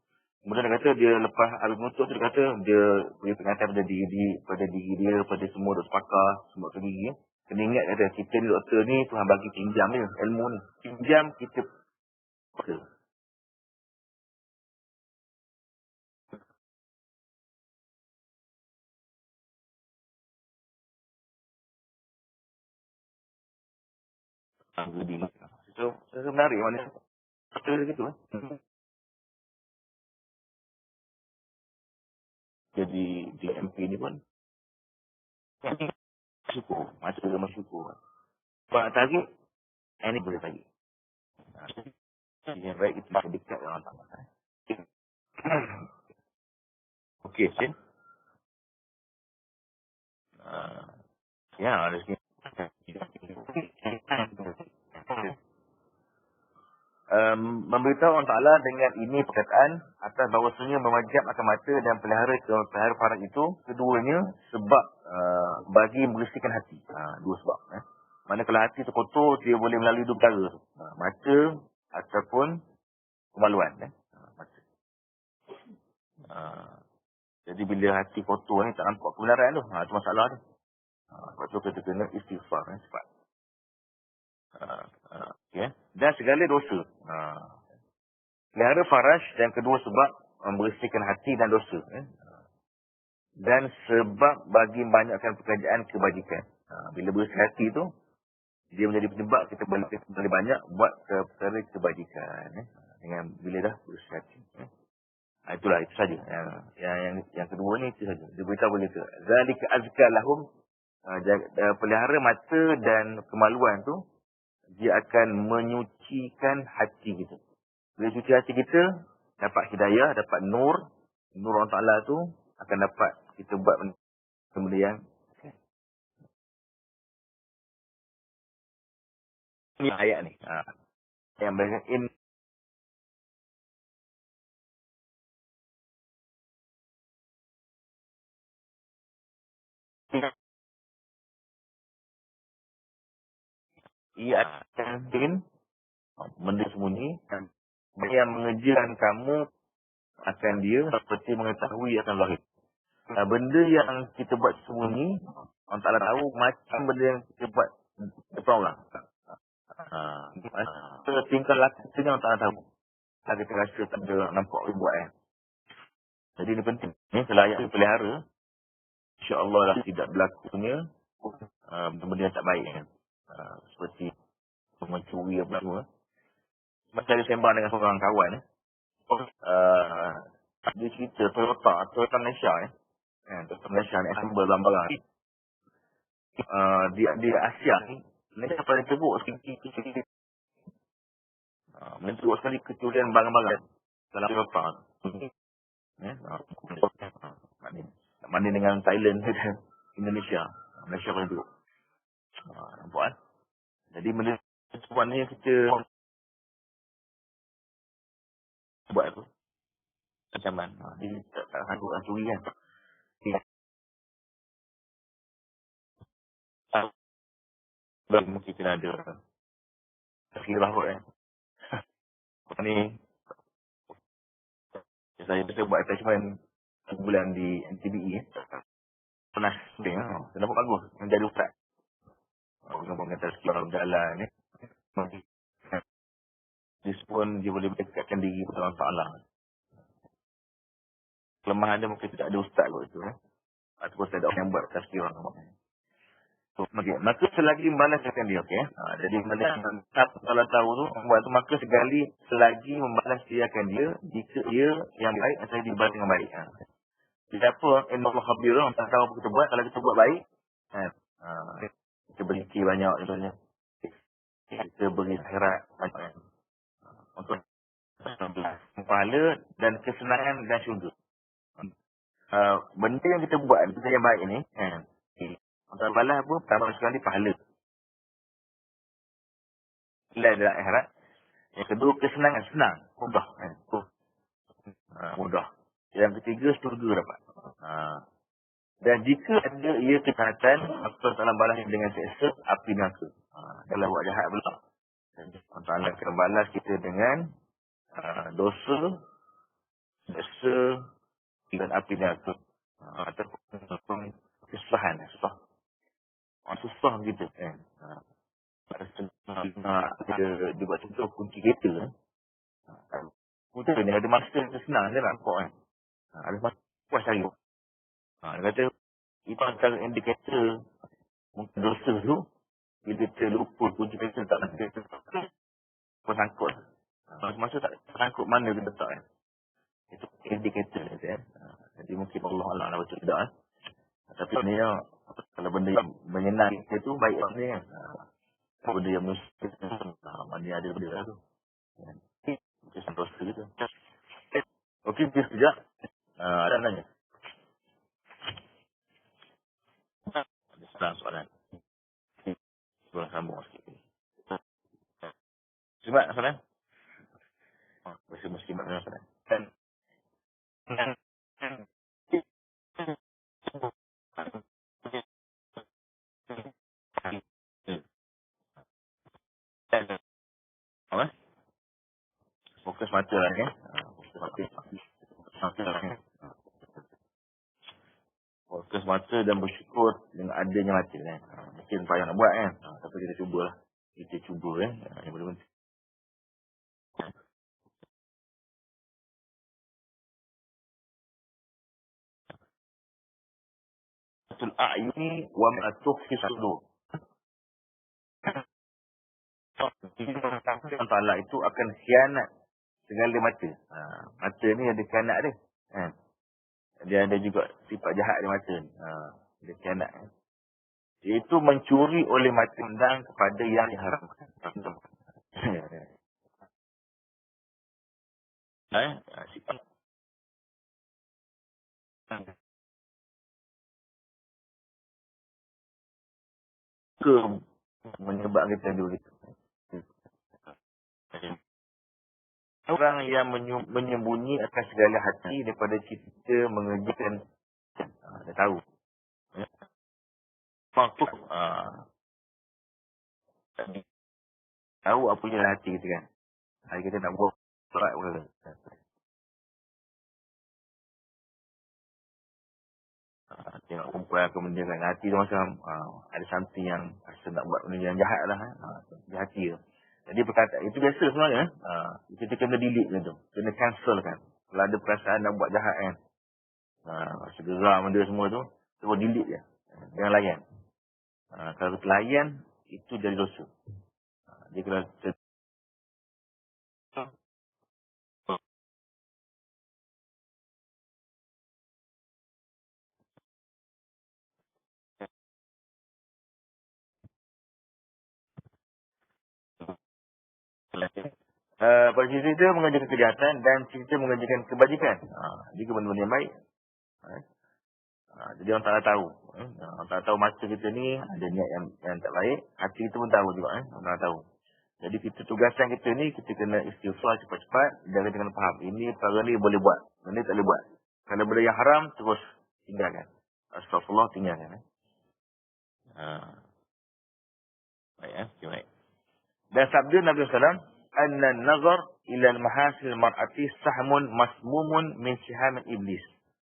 Kemudian dia kata dia lepas habis menutup tu dia kata dia beri peringatan pada diri dia, pada semua doktor pakar, semua doktor gigi. Kena ingat kata kita ni doktor ni Tuhan bagi pinjam ni, ilmu ni. Pinjam kita pakai. Diri. So, saya menarik mana doktor dia gitu. Jadi di MP ni pun syukur. Masa dia bersyukur. Sebab tarik, ini boleh tarik. Yang baik itu masih dekat dengan Allah. Okey, Sin. Ya, ada sikit. Memberitahu Allah Ta'ala dengan ini perkataan atas bahawasanya memajak akan mata dan pelihara faras itu keduanya sebab bagi membersihkan hati. Dua sebab. Mana kalau hati tu kotor, dia boleh melalui dua perkara tu. Mata ataupun kemaluan. Mata. Jadi bila hati kotor ni tak nampak kebenaran tu. Itu masalah tu. Sebab tu kita kena istighfar cepat. Okay. Dan segala dosa. Pelihara faras dan kedua sebab membersihkan hati dan dosa. Dan sebab bagi banyakkan pekerjaan kebajikan. Bila bersih hati tu, dia menjadi penyebab kita boleh banyak buat perkara kebajikan. Dengan bila dah bersih hati. Itulah, itu saja. Yang kedua ni, itu saja. Dia beritahu begitu. Zalika azka lahum. Pelihara mata dan kemaluan tu, dia akan menyucikan hati kita. Bila suci hati kita, dapat hidayah, dapat nur. Nur Allah Ta'ala tu akan dapat kita buat benda yang ini ayat ni. Yang berkata, ia akan Benda sembunyi yang mengejarkan kamu akan dia seperti mengetahui akan zahir. Benda yang kita buat sembunyi, orang Ta'ala tahu macam benda yang kita buat depan orang. Tingkah laku kita orang Ta'ala tahu. Kalau kita rasa tak ada nampak orang buat kan. Jadi ini penting. Selayak dipelihara, insya-Allah lah tidak berlakunya benda yang tak baik kan. Seperti mencuri apa semua. Macam ada sembang dengan seorang kawan dia cerita Toyota Malaysia Toyota Malaysia ni assemble barang-barang di Asia ni mereka paling teruk sekali menentuk sekali kecurian barang-barang dalam Toyota banding dengan Thailand dan Indonesia. Malaysia paling teruk. Nampak kan? Jadi benda sebab ni kita buat tu ancaman. Dia tak sanggup curi kan. Mungkin kena ada kira kot kan. Ni saya buat attachment bulan di NTBE pernah shooting saya nampak bagus menjadi ustaz nampak kata sekitar jalan ni dia pun dia boleh mendekatkan diri kepada Allah Ta'ala. Kelemahan dia mungkin tidak ada ustaz kot itu ataupun saya ada orang yang buat tazkirah. Okay. Maka selagi membalaskan dia, okey. Jadi kalau tahu tu, buat tu maka selagi membalas dia akan dia, jika dia yang baik, saya dibalas dengan baik. Siapa Allah khabir, orang tak tahu apa kita buat, kalau kita buat baik, kita berzikir banyak contohnya. Kita beri akhirat banyak. Untuk pahala dan kesenangan dan syurga. Benda yang kita buat, benda yang baik ni, untuk balas apa? Pertama sekali pahala. Nilai dalam akhirat. Yang kedua kesenangan, senang, mudah. Mudah. Yang ketiga syurga dapat. Dan jika ada ia kejahatan, Allah Ta'ala balas dengan seksa api neraka. Kalau buat jahat pula, Allah Ta'ala akan balas kita dengan dosa, seksa dan api neraka. Ataupun kesusahan, susah. Susah gitu kan. Dia buat contoh kunci kereta. Kunci ni ada masa tu senang dia nak buat kan. Ada masa puas cari. Dia kata itu antara indikator mungkin dosa tu bila terlupa kunci kereta tak nak kereta tersangkut. Masa tak tersangkut mana dia letak kan. Itu indikator kan. Jadi mungkin Allah Allah nak baca tidak kan. Tapi ni kalau benda yang menyenang kita tu baik ni kan. Benda yang mesti mana ada benda tu. Mungkin santos gitu. Okey, bis sekejap. Ada nanya. Ada soalan. Soalan sambung sikit. Sebab soalan? Mesti makna soalan. Apa? Fokus mata lah kan. Fokus mata dan bersyukur dengan adanya mata kan. Mungkin payah nak buat kan. Tapi kita cubalah. Kita cuba kan. Yang boleh penting. Tul a'yuni wa ma tukhfi sudur. Allah Ta'ala itu akan khianat segala mata. Mata ni ada khianat dia. Dia ada juga sifat jahat di mata ni. Dia khianat. Iaitu mencuri oleh mata pandang kepada yang diharamkan. Sifat ke menyebabkan kita dulu gitu. Orang yang menyembunyi akan segala hati daripada kita mengerjakan. Dia tahu. Maksud tahu apa yang hati kita kan. Hari kita nak buat surat pun. Tengok perempuan kemudian hati tu macam ada something yang rasa nak buat benda yang jahat lah. Di hati tu. Jadi perkataan itu biasa sebenarnya. Kita kena delete tu. Kena cancel kan. Kalau ada perasaan nak buat jahat kan. Rasa geram benda semua tu. Cuba delete je. Jangan layan. Kalau kita layan, itu jadi dosa. Dia kena pada sisi itu mengajarkan kejahatan dan sisi itu mengajarkan kebajikan. Jika benda-benda yang baik. Jadi orang tak tahu. Orang tak tahu mata kita ni ada niat yang tak baik. Hati kita pun tahu juga. Orang tak tahu. Jadi kita tugasan kita ni, kita kena istighfar cepat-cepat. Dan kita kena faham. Ini perkara ni boleh buat. Benda tak boleh buat. Kalau benda yang haram, terus tinggalkan. Astagfirullah, tinggalkan. Baik, okay, baik. Dan sabda Nabi SAW, Anna nazar ila al-mahasil mar'ati sahmun masmumun min sihamin iblis.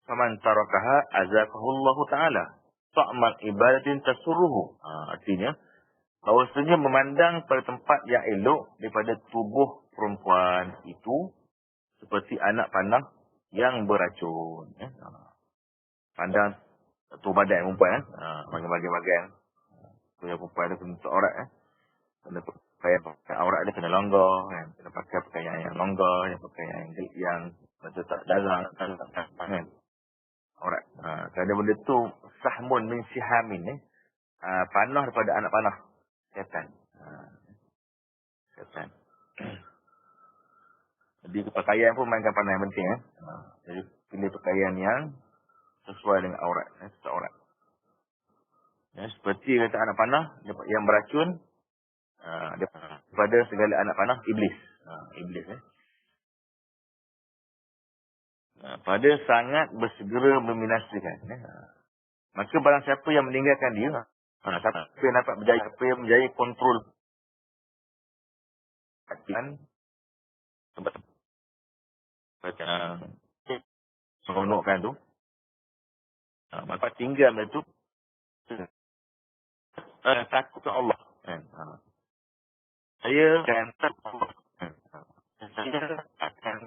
Faman tarakaha azaqahullahu ta'ala. Ta'mal ibadatin tasurruhu. Artinya, bahawasanya memandang pada tempat yang elok daripada tubuh perempuan itu seperti anak panah yang beracun. Pandang tubuh badan perempuan. Bagian-bagian. Perempuan itu kena seorang. Kena pakaian aurat dia kena longgar. Kena pakai pakaian yang longgar. Yang pakaian yang macam tak darah. Tak pangan. Aurat. Kerana benda tu sahmun min sihamin. Panah daripada anak panah. Setan. Setan. Jadi pakaian pun mainkan panah yang penting. Jadi pilih pakaian yang sesuai dengan aurat. Sesuai aurat. Seperti kata anak panah yang beracun. Daripada segala anak panah iblis. Iblis. Pada sangat bersegera membinasakan. Maka barang siapa yang meninggalkan dia, siapa yang dapat berjaya, siapa yang menjaya kontrol dan seronokkan tu, maka tinggal itu takut ke Allah. Saya akan takut. Saya akan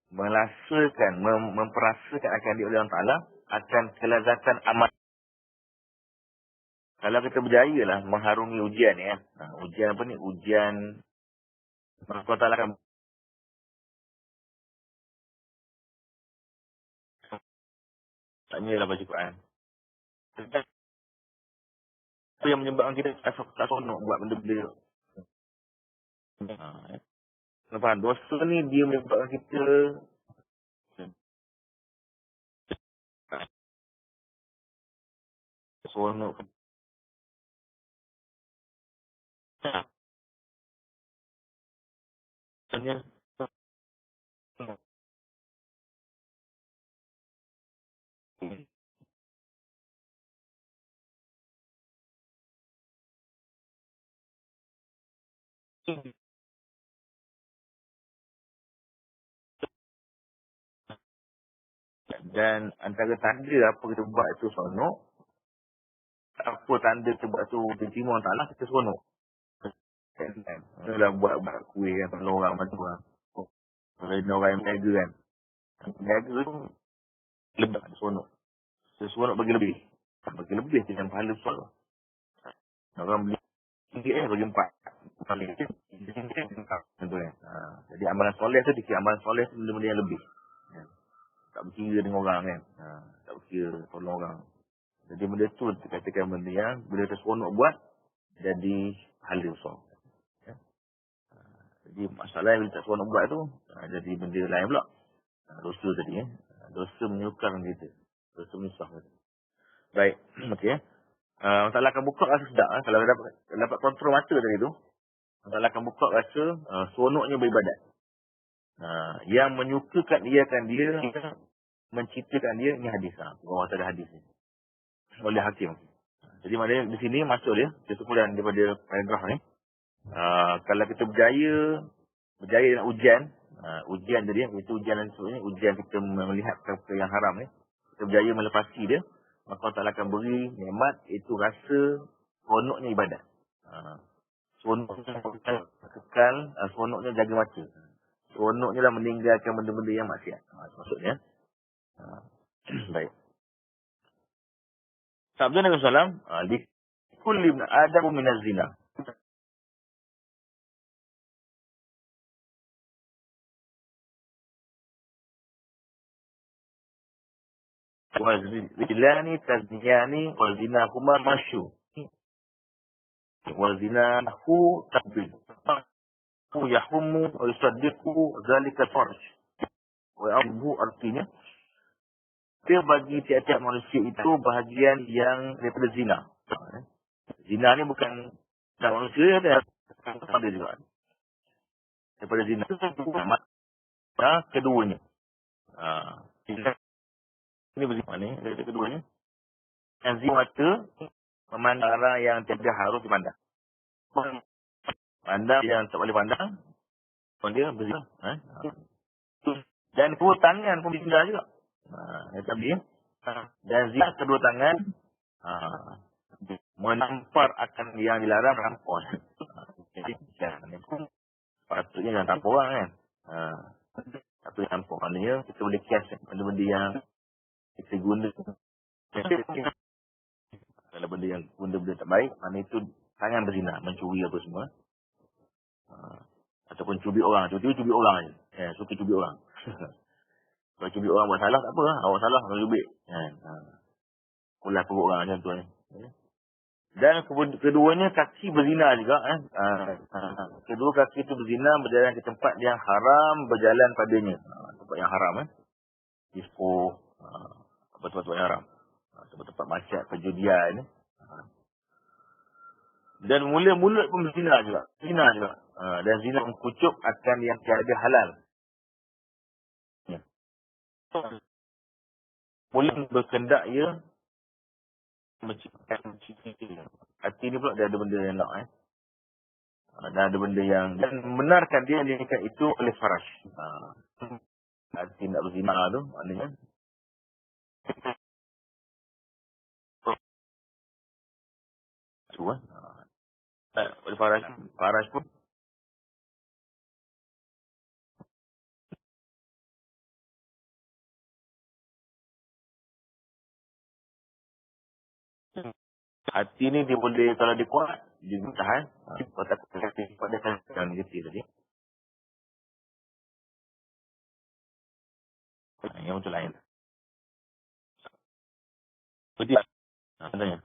merasakan, memperasakan akan dia oleh Allah Ta'ala akan kelazatan amal. Kalau kita berjaya lah mengharungi ujian ni ujian apa ni? Ujian Allah Ta'ala akan taknya lah baca Quran. Apa yang menyebabkan kita tak sonok buat benda-benda. Faham? Dosa ni dia menyebabkan kita sonok. Tanya. Dan antara tanda apa kita buat itu sonok, apa tanda kita buat tu diterima Allah Ta'ala, kita sonok. Itulah buat kuih kan, tolong orang bantu orang. Kalau orang yang berniaga kan. Berniaga tu lebih sonok. Sesuatu bagi lebih. Bagi lebih dengan pahala soal. Orang beli sikit bagi 4. Kali jadi amalan soleh tu dikira amalan soleh tu benda-benda yang lebih. Tak berkira dengan orang kan. Tak berkira tolong orang. Jadi benda tu dikatakan benda yang benda tu seronok buat jadi pahala besar. Jadi masalah yang tak seronok buat tu jadi benda lain pula. Dosa tadi dosa menyukarkan kita. Dosa menyusahkan kita. Baik. Okey. Masalah akan buka rasa sedap. Kalau dapat kontrol mata tadi tu. Masalah akan buka rasa seronoknya beribadat. Yang menyukakan dia akan dia. Menciptakan dia. Ini hadis. Orang kata ada hadis ni. Oleh hakim. Jadi maknanya di sini masuk dia. Kesimpulan daripada paragraf ni. Kalau kita berjaya berjaya dengan ujian. Ujian tadi, itu ujian yang sebutnya, ujian kita melihat perkara yang haram ni. Kita berjaya melepasi dia, maka Allah Ta'ala akan beri nikmat, itu rasa seronoknya ibadat. Seronoknya kekal, seronoknya jaga mata. Seronoknya lah meninggalkan benda-benda yang maksiat. Maksudnya. Baik. Sabda Nabi SAW, di kulli ibn Adam minaz zina. Wazilani tazniyani wazina kuma masyu. Wazina hu takbil. Hu yahumu wa yusaddiqu zalika farj. Wa abu artinya, dia bagi tiap-tiap manusia itu bahagian yang daripada zina. Zina ni bukan tak manusia ada juga. Daripada zina. Keduanya. Ini berzina ni, daripada keduanya. Yang zina mata, memandang arah yang tidak harus dipandang. Pandang yang tak boleh pandang, pun dia berzina. Dan kedua tangan pun berzina juga. Tadi, dan zina kedua tangan, menampar akan yang dilarang melampau. Jadi, patutnya jangan tampar orang kan. Satu yang tampar. Maknanya, kita boleh kias benda-benda yang kita guna. Kalau benda yang benda-benda tak baik, maknanya itu tangan berzina, mencuri apa semua. Ataupun cubit orang. Cubit orang je. Suka cubit orang. Kalau cubit orang buat salah, tak apa. Awak salah, kalau cubit. Kulah perut orang macam tu. Dan keduanya kaki berzina juga. Kedua kaki itu berzina, berjalan ke tempat yang haram, berjalan padanya. Tempat yang haram. Disco, tempat-tempat yang haram. Tempat-tempat maksiat, perjudian. Dan mulut pun berzina juga. Zina juga. Dan zina mengkucuk akan yang tiada halal. Mulut berkendak ia menciptakan hati ni pula dia ada benda yang nak. Dan ada benda yang, dan membenarkan dia nikah itu oleh faraj. Hati nak berzina tu, maknanya oleh faraj pun hati ni dia boleh, kalau dia kuat, dia tahan. Kalau tak kuat, dia akan jeti tadi. Yang untuk lain. Betul. Tanya.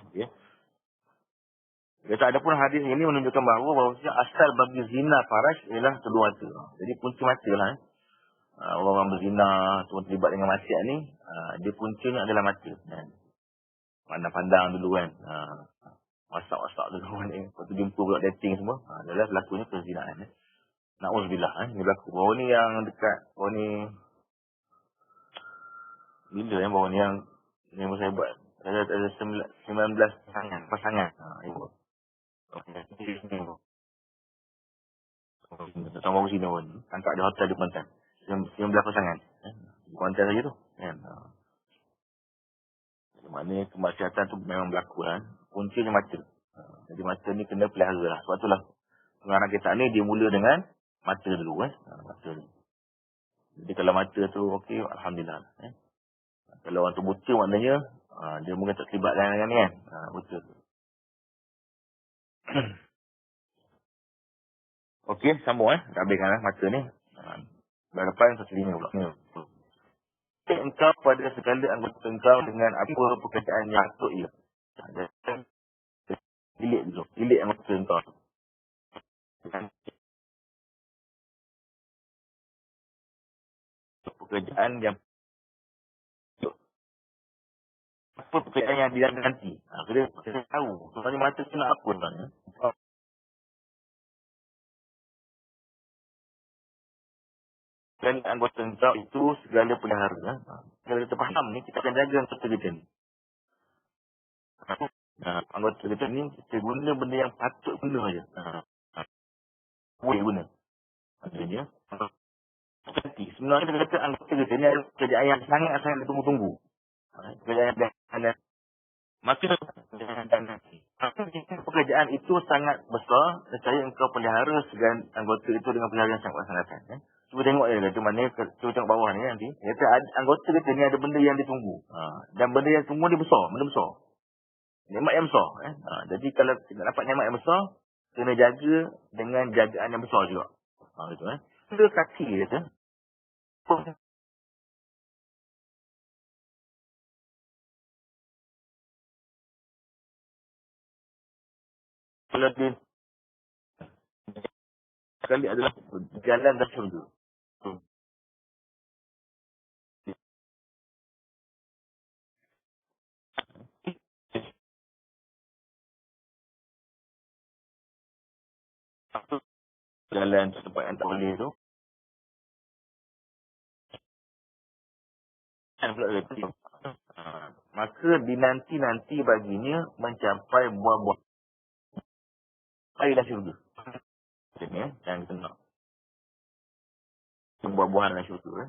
Ya. Dia tak ada pun hadis ini menunjukkan bahawa asal bagi zina faraj ialah kedua mata. Jadi punca mata lah. Orang-orang berzina, terlibat dengan maksiat ni, dia puncanya adalah mata. Pandang-pandang dulu kan. Masak-masak dulu ni. Lepas tu jumpa pula dating semua. Adalah berlakunya perzinaan. Na'udzubillah. Ini berlaku. Bahawa ni yang dekat, bahawa ni, bila yang bahawa ni yang saya buat. Ada 19 pasangan. Datang baru sini pun. Tangkap di hotel di Kuantan. 19 pasangan. Di Kuantan saja tu. Maknanya kemaksiatan tu memang berlaku kan. Kuncinya mata. Jadi mata ni kena pelihara lah. Sebab itulah pengarang kitab ni dia mula dengan mata dulu kan. Mata ni. Jadi kalau mata tu okey, alhamdulillah. Kalau orang tu buta maknanya dia mungkin tak terlibat dengan ni kan. Buta tu. Okey, sambung dah habiskan mata ni. Depan 105 pula. Engkau pada segala anggota engkau dengan apa pekerjaan yang patut ia. Bilik dulu. Bilik anggota engkau. Pekerjaan yang apa pekerjaan yang dia nanti. Kita tahu. Sebenarnya mata tu nak apa sebenarnya. sekali anggota engkau itu segala pelihara. Kalau kita faham ni, kita akan jaga anggota kita ni. Anggota kita ni, kita guna benda yang patut guna saja. Boleh guna. Maksudnya, sebenarnya kita kata anggota kita ni adalah kerjaan yang sangat-sangat ditunggu-tunggu. Kerjaan yang maka pekerjaan itu sangat besar. Saya engkau pelihara segala anggota itu dengan pelihara yang sangat sangat. Cuba tengok dia kata mana, cuba tengok bawah ni nanti. Dia kata anggota kita ni ada benda yang ditunggu. Dan benda yang tunggu dia besar, benda besar. Nikmat yang besar. Jadi kalau nak dapat nikmat yang besar, kena jaga dengan jagaan yang besar juga. Gitu Benda kaki dia kata. Kalau dia sekali adalah jalan dan syurga. Jalan tempat yang tak boleh tu. Kan pula dia kata. Maka dinanti-nanti baginya mencapai buah-buah air dan syurga. Maksudnya, yang kita nak. Buah-buahan dan syurga.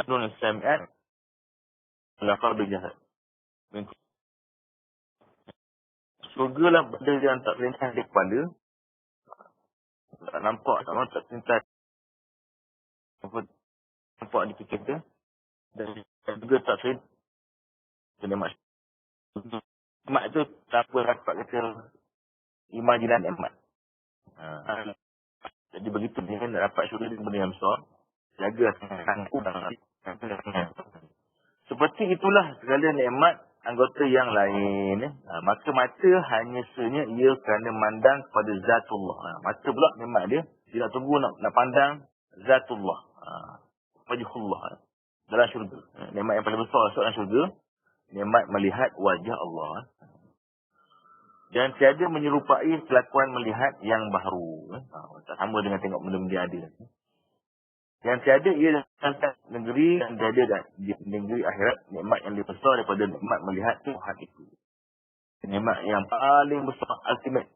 Nun Sami'at Lakar berjahat. Syurga lah benda yang tak terlintas di kepala. Tak nampak, tak terlintas. Nampak di kita. Dan juga tak terlintas. Kena mak. Mak tu tak apa rapat kata imajinan emat. Jadi begitu dia kan nak dapat syurga ni benda yang besar. Jaga sangat. Seperti itulah segala nikmat anggota yang lain. Maka mata hanya sebenarnya ia kerana mandang kepada Zatullah. Mata pula nikmat dia. Dia nak tunggu nak pandang Zatullah. Wajhullah. Dalam syurga. Nikmat yang paling besar dalam syurga. Nikmat melihat wajah Allah. Dan tiada menyerupai kelakuan melihat yang baharu. Tak sama dengan tengok benda-benda yang ada. Yang tiada ia datang negeri dan tiada di negeri akhirat nikmat yang lebih besar daripada nikmat melihat Tuhan itu. Nikmat yang paling besar, ultimate.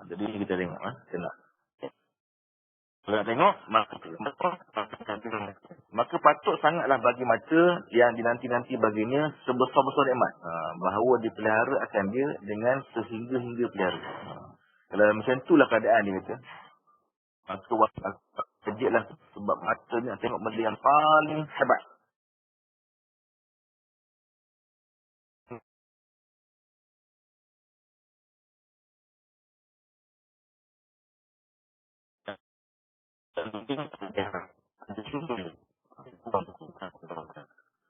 Jadi kita tengok. Kita nak. Kalau nak tengok, maka patut sangatlah bagi mata yang dinanti-nanti baginya sebesar-besar nikmat. Bahawa dipelihara akan dia dengan sehingga-hingga pelihara. Kalau macam itulah keadaan dia kata. Maka kejutlah sebab mata ni nak tengok benda yang paling hebat.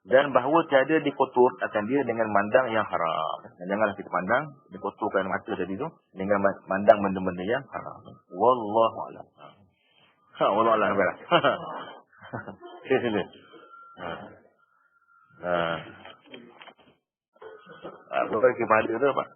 Dan bahawa tiada dikotor akan dia dengan mandang yang haram. Janganlah kita pandang, dikotorkan mata tadi tu dengan mandang benda-benda yang haram. Wallahu a'lam. Wallahu a'lam. Sila. Apa kepada tu Pak?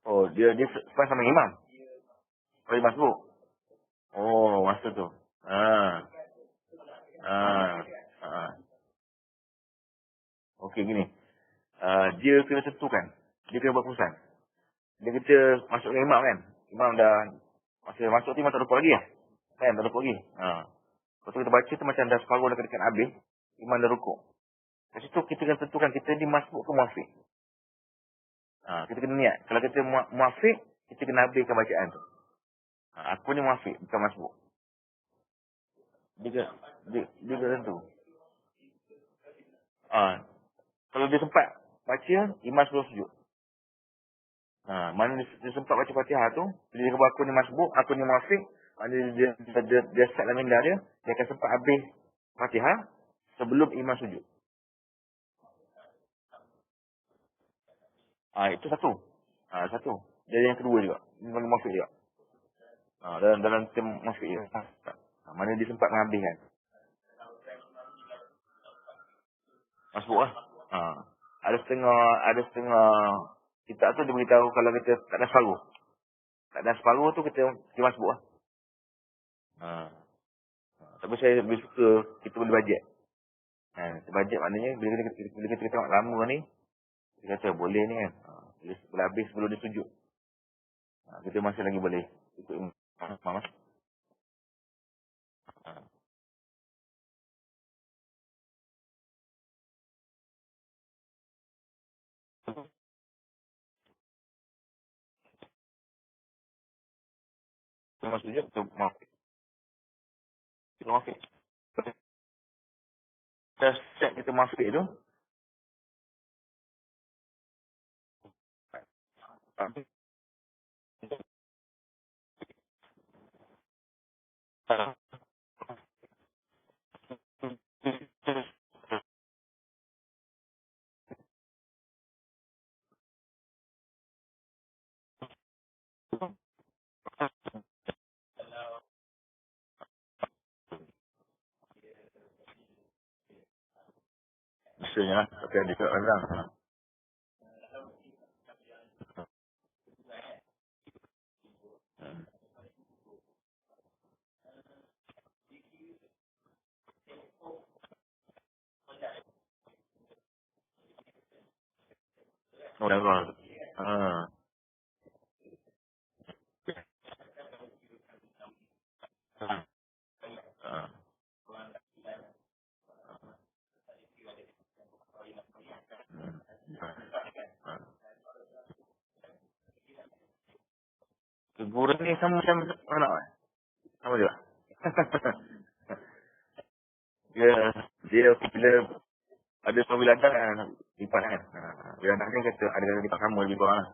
Oh, dia pas sama imam. Boleh masuk. Oh, masa tu. Ah. Okey gini. Dia kena tentukan. Dia kena buat keputusan. Dia kata masuk dengan imam kan. Imam dah masa masuk tu imam tak rukuk lagi lah. Kan tak rukuk lagi. Lepas tu kita baca tu macam dah separuh dekat habis. Imam dah rukuk. Lepas tu kita kena tentukan kita ni masuk ke muafiq. Kita kena niat. Kalau kita muafiq, kita kena habiskan bacaan tu. Aku ni muafiq, bukan masbuk. Dia tentu. Kalau dia sempat baca, imam sebelum sujud. Mana dia sempat baca Fatihah tu, dia kata aku ni masbuk, aku ni muafiq, mana dia set dalam minda dia akan sempat habis Fatihah sebelum imam sujud. Itu satu. Satu. Jadi yang kedua juga. Ini muafiq juga. Dalam tim muafiq juga. Mana dia sempat mengambil kan. Masbuk lah. Ada setengah kitab tu dia beritahu kalau kita tak ada separuh. Tak ada separuh tu kita masbuk lah. Tapi saya lebih suka kita boleh bajet. Bajet maknanya bila kita tengok lama ni, kita kata boleh ni kan. Bila habis sebelum dia sujud. Kita masih lagi boleh ikut imam. Imam sujud, kita maafik. Kita set kita maafik tu. Biasanya, tapi ada kat orang. Orang. Guru ni sama macam anak kan? Sama juga. dia bila ada bila ada lipat kan. Bila ada ni kata ada lipat sama lebih kurang lah.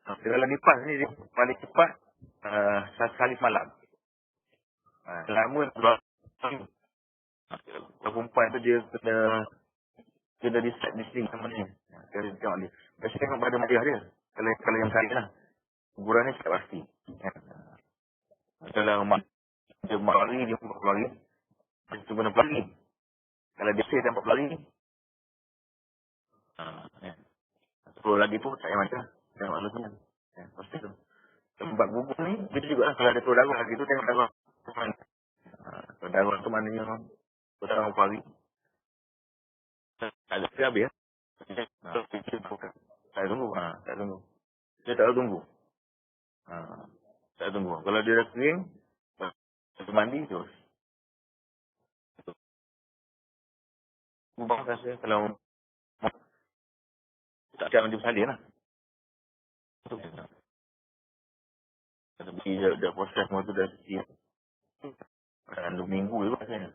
Kalau lipat ni dia paling cepat satu kali semalam. Selama dua tahun. Perempuan tu dia kena di-set di sini sama ni. Kita tengok dia. Biasa tengok pada madiah dia. Kalau yang kali lah. Kuburan ni tak pasti. Kalau dia 4 hari, dia 40 hari. Dia tunggu 60 hari. Kalau dia say dia 40 hari. 10 lagi tu tak payah macam. Tengok malusnya. Pasti tu. Tempat bubur ni, kita juga lah. Kalau ada turun darah lagi tu, tengok darah. Turun darah tu maknanya turun darah 40 hari. Ada dia habis ya. Tak tunggu. Tak tunggu. Dia tak tunggu. Tak tunggu. Kalau dia dah kering, mandi terus. Ubah rasa kalau tak ada mandi bersalin lah. Tapi dah proses semua tu dah siap. 2 minggu je rasanya.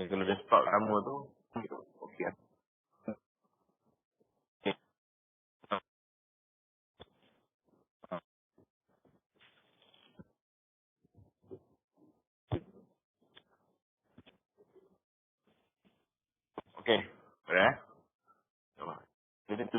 Kalau dah start lama tu, okey lah. Okey. Boleh eh? Jadi tu